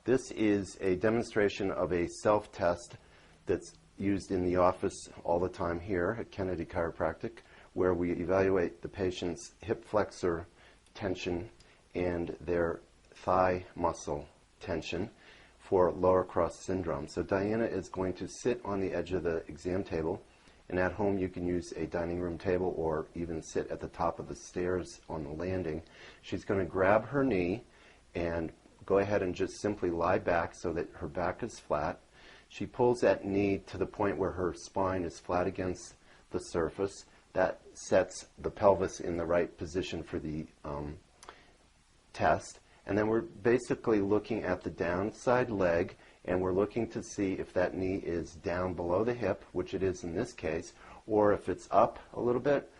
This is a demonstration of a self-test that's used in the office all the time here at Kennedy Chiropractic, where we evaluate the patient's hip flexor tension and their thigh muscle tension for lower cross syndrome. So Diana is going to sit on the edge of the exam table, and at home you can use a dining room table or even sit at the top of the stairs on the landing. She's going to grab her knee and go ahead and just simply lie back so that her back is flat. She pulls that knee to the point where her spine is flat against the surface. That sets the pelvis in the right position for the test. And then we're basically looking at the downside leg, and we're looking to see if that knee is down below the hip, which it is in this case, or if it's up a little bit.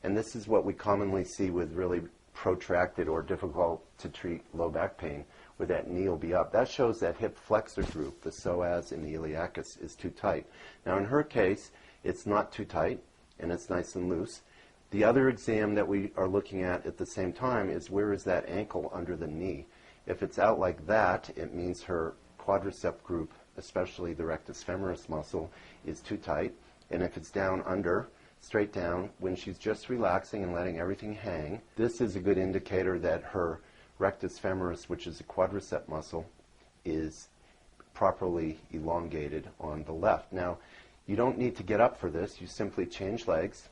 And this is what we commonly see with really protracted or difficult to treat low back pain, where that knee will be up. That shows that hip flexor group, the psoas and the iliacus, is too tight. Now in her case, it's not too tight, and it's nice and loose. The other exam that we are looking at the same time is where is that ankle under the knee. If it's out like that, it means her quadricep group, especially the rectus femoris muscle, is too tight. And if it's down under, straight down, when she's just relaxing and letting everything hang, this is a good indicator that her rectus femoris, which is a quadricep muscle, is properly elongated on the left. Now, you don't need to get up for this. You simply change legs,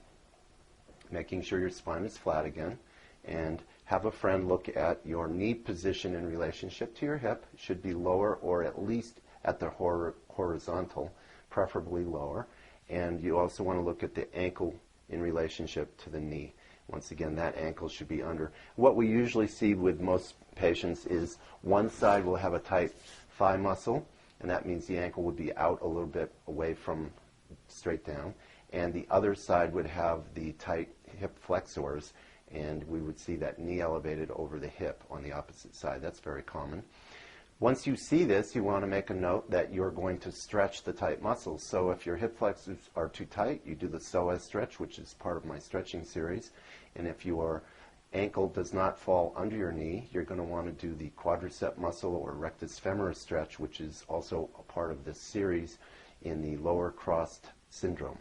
making sure your spine is flat again, and have a friend look at your knee position in relationship to your hip. It should be lower or at least at the horizontal, preferably lower. And you also want to look at the ankle in relationship to the knee. Once again, that ankle should be under. What we usually see with most patients is one side will have a tight thigh muscle, and that means the ankle would be out a little bit away from straight down, and the other side would have the tight hip flexors, and we would see that knee elevated over the hip on the opposite side. That's very common. Once you see this, you want to make a note that you're going to stretch the tight muscles. So if your hip flexors are too tight, you do the Psoas stretch, which is part of my stretching series. And if your ankle does not fall under your knee, you're going to want to do the quadricep muscle or rectus femoris stretch, which is also a part of this series in the lower crossed syndrome.